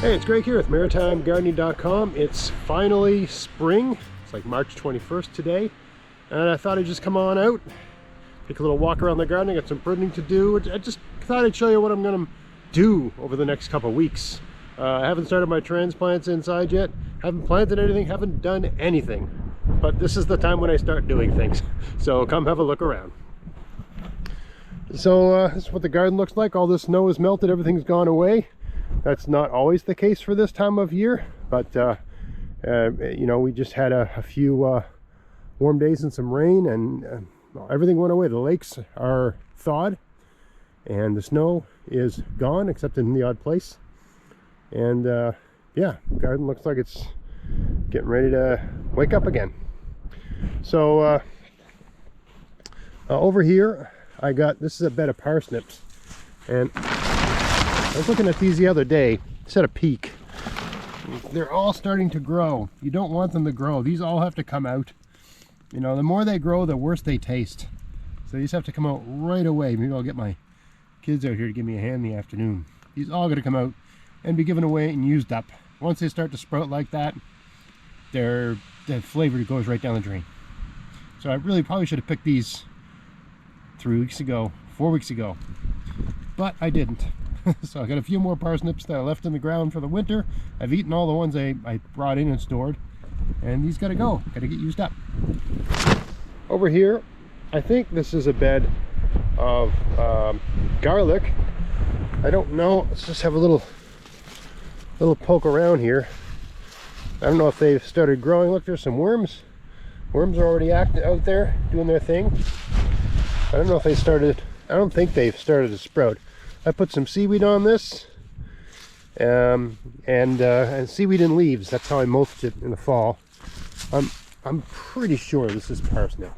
Hey, it's Greg here with MaritimeGardening.com. It's finally spring. It's like March 21st today. And I thought I'd just come on out, take a little walk around the garden. I got some pruning to do. I just thought I'd show you what I'm going to do over the next couple of weeks. I haven't started my transplants inside yet. Haven't planted anything, haven't done anything. But this is the time when I start doing things. So come have a look around. So this is what the garden looks like. All the snow is melted, everything's gone away. That's not always the case for this time of year, but you know, we just had a few warm days and some rain, and everything went away. The lakes are thawed and the snow is gone except in the odd place. And yeah, the garden looks like it's getting ready to wake up again. So over here I got, this is a bed of parsnips, and I was looking at these the other day, just at a peek. They're all starting to grow. You don't want them to grow. These all have to come out. You know, the more they grow, the worse they taste. So these have to come out right away. Maybe I'll get my kids out here to give me a hand in the afternoon. These all got to come out and be given away and used up. Once they start to sprout like that, the flavor goes right down the drain. So I really probably should have picked these 3 weeks ago, 4 weeks ago, but I didn't. So I got a few more parsnips that I left in the ground for the winter. I've eaten all the ones I brought in and stored, and these gotta go, gotta get used up. Over here, I think this is a bed of garlic. I don't know, let's just have a little poke around here. I don't know if they've started growing. Look, there's some worms. Worms are already out there doing their thing. I don't know if they started, I don't think they've started to sprout. I put some seaweed on this, and seaweed and leaves. That's how I mulched it in the fall. I'm pretty sure this is parsnip,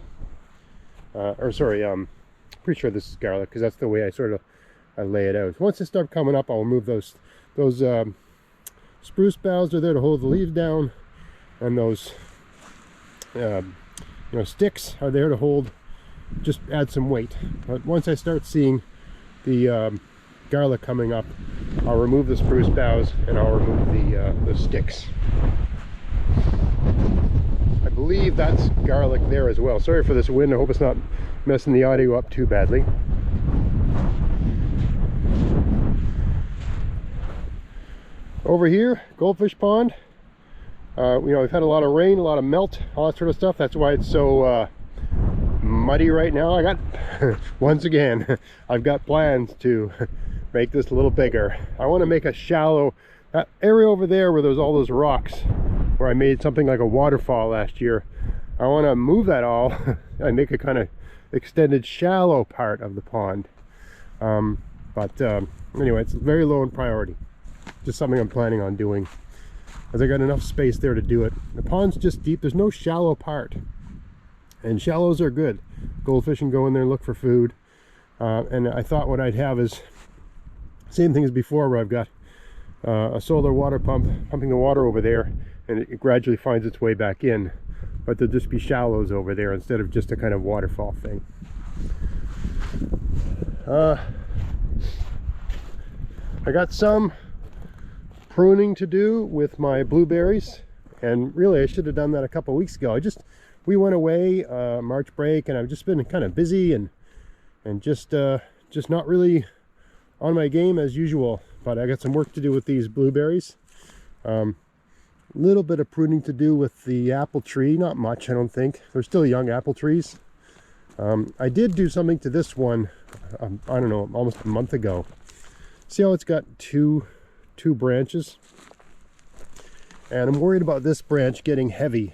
or sorry, pretty sure this is garlic, because that's the way I lay it out. Once they start coming up, I'll remove those spruce boughs are there to hold the leaves down, and those you know, sticks are there to hold, just add some weight. But once I start seeing the garlic coming up, I'll remove the spruce boughs and I'll remove the sticks. I believe that's garlic there as well. Sorry for this wind, I hope it's not messing the audio up too badly. Over here, Goldfish Pond. You know, we've had a lot of rain, a lot of melt, all that sort of stuff. That's why it's so muddy right now. I got once again I've got plans to make this a little bigger. I want to make a shallow, that area over there where there's all those rocks where I made something like a waterfall last year. I want to move that all and make a kind of extended shallow part of the pond. Anyway, it's very low in priority. Just something I'm planning on doing, as I got enough space there to do it. The pond's just deep, there's no shallow part, and shallows are good. Goldfish can go in there and look for food. And I thought what I'd have is same thing as before, where I've got a solar water pump pumping the water over there, and it gradually finds its way back in. But there'll just be shallows over there instead of just a kind of waterfall thing. I got some pruning to do with my blueberries, and really I should have done that a couple weeks ago. We went away March break, and I've just been kind of busy and just not really on my game as usual. But I got some work to do with these blueberries. Little bit of pruning to do with the apple tree, not much, I don't think. They're still young apple trees. I did do something to this one, I don't know, almost a month ago. See how it's got two branches? And I'm worried about this branch getting heavy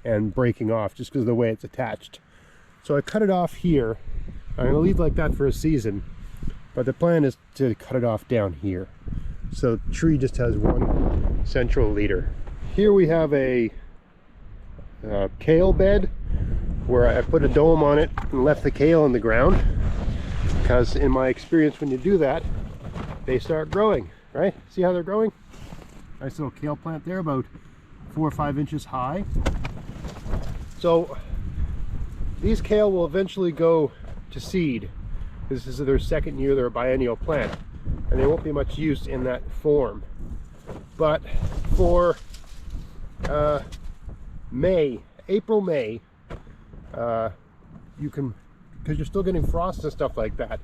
and breaking off just because of the way it's attached. So I cut it off here. I'm going to leave like that for a season, but the plan is to cut it off down here, so the tree just has one central leader. Here we have a kale bed where I put a dome on it and left the kale in the ground, because in my experience when you do that, they start growing, right? See how they're growing? Nice little kale plant there, about 4 or 5 inches high. So these kale will eventually go to seed. This is their second year, they're a biennial plant, and they won't be much use in that form. But for April, May, you can, because you're still getting frost and stuff like that,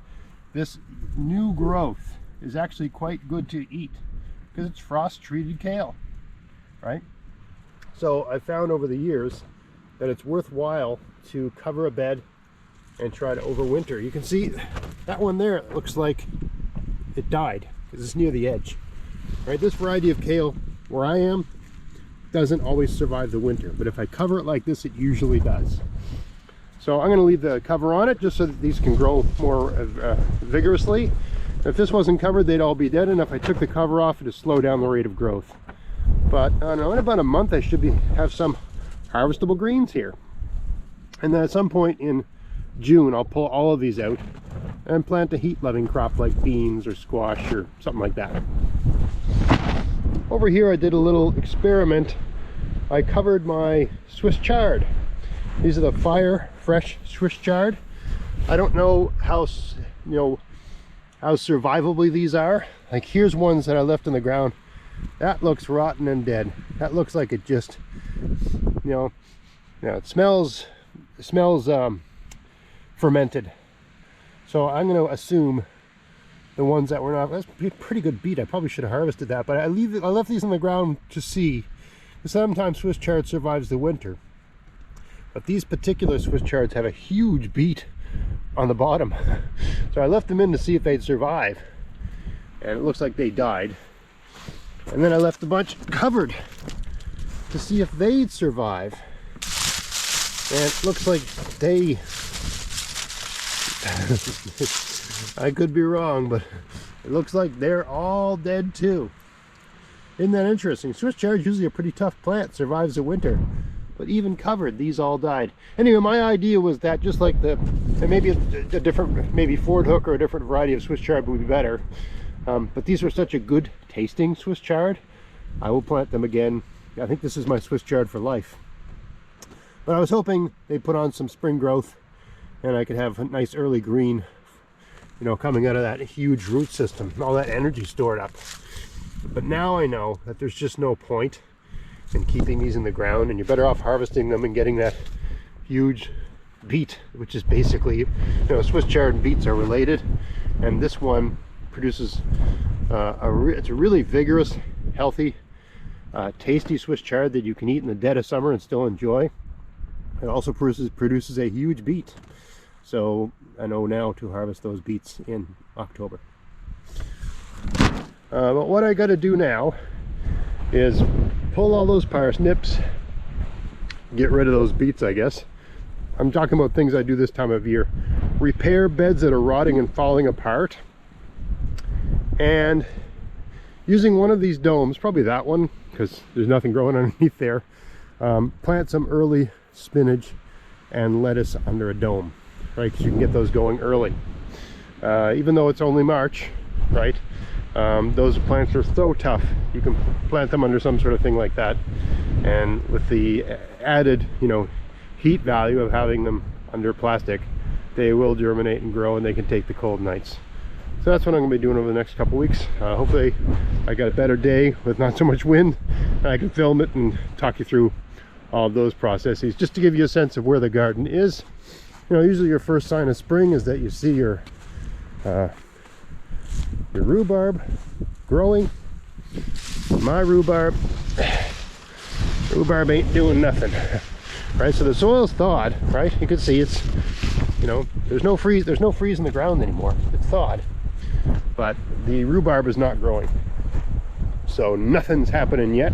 this new growth is actually quite good to eat because it's frost treated kale, right? So I found over the years that it's worthwhile to cover a bed and try to overwinter. You can see that one there, it looks like it died because it's near the edge, right? This variety of kale where I am doesn't always survive the winter, but if I cover it like this, it usually does. So I'm going to leave the cover on it just so that these can grow more vigorously. If this wasn't covered, they'd all be dead, and if I took the cover off, it'd slow down the rate of growth. But I don't know, in about a month I should have some harvestable greens here. And then at some point in June, I'll pull all of these out and plant a heat-loving crop like beans or squash or something like that. Over here I did a little experiment. I covered my Swiss chard. These are the Fire Fresh Swiss chard. I don't know how, how survivably these are. Like, here's ones that I left in the ground. That looks rotten and dead. That looks like it just, it smells fermented. So I'm going to assume the ones that were not, that's a pretty good beet. I probably should have harvested that, but I left these on the ground to see. Sometimes Swiss chard survives the winter, but these particular Swiss chards have a huge beet on the bottom. So I left them in to see if they'd survive, and it looks like they died. And then I left a bunch covered to see if they'd survive, and it looks like they I could be wrong, but it looks like they're all dead too. Isn't that interesting? Swiss chard is usually a pretty tough plant, survives the winter, but even covered, these all died. Anyway, my idea was that just like and maybe a different, maybe Ford Hook or a different variety of Swiss chard would be better. But these were such a good tasting Swiss chard, I will plant them again. I think this is my Swiss chard for life. But I was hoping they'd put on some spring growth and I could have a nice early green, coming out of that huge root system, all that energy stored up. But now I know that there's just no point in keeping these in the ground, and you're better off harvesting them and getting that huge beet, which is basically, Swiss chard and beets are related, and this one produces it's a really vigorous, healthy, tasty Swiss chard that you can eat in the dead of summer and still enjoy. It also produces a huge beet, so I know now to harvest those beets in October. But what I got to do now is pull all those parsnips, get rid of those beets, I guess. I'm talking about things I do this time of year. Repair beds that are rotting and falling apart, and using one of these domes, probably that one because there's nothing growing underneath there, plant some early spinach and lettuce under a dome, right? Because you can get those going early, even though it's only March, right? Those plants are so tough. You can plant them under some sort of thing like that, and with the added heat value of having them under plastic, they will germinate and grow, and they can take the cold nights. So that's what I'm going to be doing over the next couple weeks. Hopefully I got a better day with not so much wind, and I can film it and talk you through all of those processes, just to give you a sense of where the garden is. Usually your first sign of spring is that you see your rhubarb growing. My rhubarb ain't doing nothing, right? So the soil's thawed, right? You can see it's, there's no freeze in the ground anymore. It's thawed, but the rhubarb is not growing, so nothing's happening yet,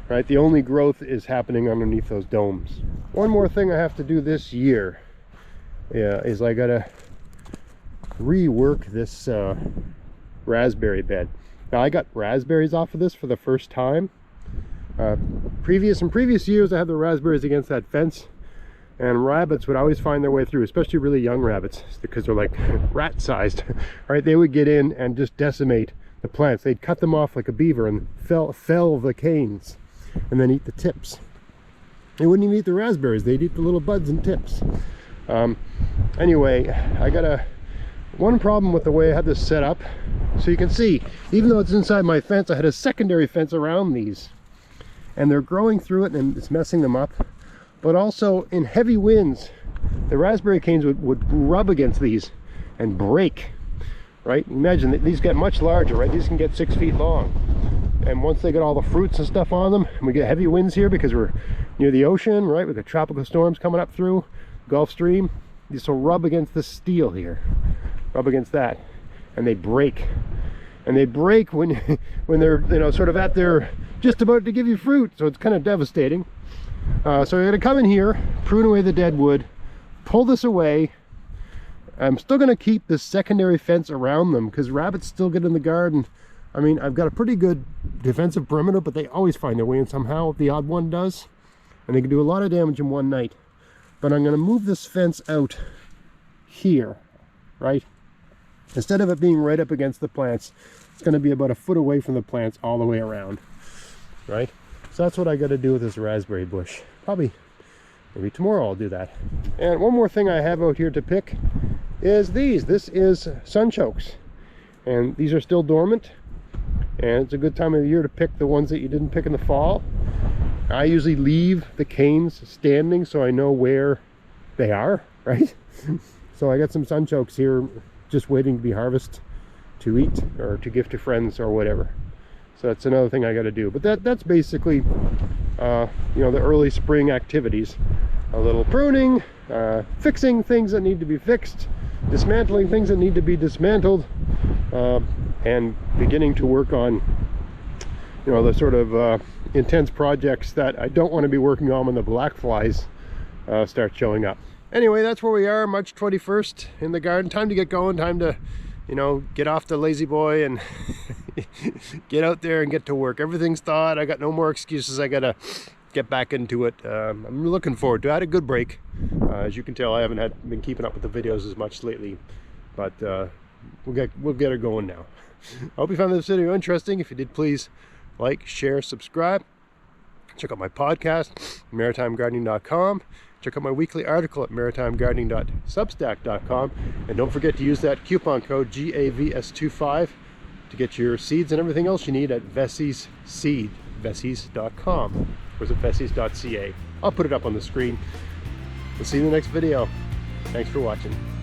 right? The only growth is happening underneath those domes. One more thing I have to do this year is I gotta rework this raspberry bed. Now I got raspberries off of this for the first time. In previous years I had the raspberries against that fence, and rabbits would always find their way through, especially really young rabbits, because they're like rat sized, right? They would get in and just decimate the plants. They'd cut them off like a beaver and fell the canes and then eat the tips. They wouldn't even eat the raspberries, they'd eat the little buds and tips. Anyway, I got one problem with the way I had this set up. So you can see, even though it's inside my fence, I had a secondary fence around these. And they're growing through it and it's messing them up. But also in heavy winds, the raspberry canes would rub against these and break, right? Imagine that these get much larger, right? These can get 6 feet long. And once they get all the fruits and stuff on them, and we get heavy winds here because we're near the ocean, right? We've got tropical storms coming up through Gulf Stream. These will rub against the steel here, rub against that, and they break. And they break when they're, you know, sort of at their, just about to give you fruit. So it's kind of devastating. So we're gonna come in here, prune away the dead wood, pull this away. I'm still gonna keep this secondary fence around them because rabbits still get in the garden. I mean, I've got a pretty good defensive perimeter, but they always find their way in somehow. The odd one does, and they can do a lot of damage in one night. But I'm gonna move this fence out here, right? Instead of it being right up against the plants, it's gonna be about a foot away from the plants all the way around, right? So that's what I gotta do with this raspberry bush. Probably, maybe tomorrow I'll do that. And one more thing I have out here to pick is these. This is sunchokes. And these are still dormant. And it's a good time of the year to pick the ones that you didn't pick in the fall. I usually leave the canes standing so I know where they are, right? So I got some sunchokes here just waiting to be harvested to eat or to gift to friends or whatever. So that's another thing I got to do. But that's basically, you know, the early spring activities. A little pruning, fixing things that need to be fixed, dismantling things that need to be dismantled, and beginning to work on, you know, the sort of intense projects that I don't want to be working on when the black flies start showing up. Anyway, that's where we are, March 21st in the garden. Time to get going, time to, you know, get off the lazy boy and get out there and get to work. Everything's thawed. I got no more excuses. I gotta get back into it. I'm looking forward to it. I had a good break. As you can tell, I haven't been keeping up with the videos as much lately, but we'll get her going now. I hope you found this video interesting. If you did, please like, share, subscribe. Check out my podcast, maritimegardening.com. Check out my weekly article at maritimegardening.substack.com. And don't forget to use that coupon code GAVS25 to get your seeds and everything else you need at Vessie's Seed, Vessies.com. Or is it Vessies.ca? I'll put it up on the screen. We'll see you in the next video. Thanks for watching.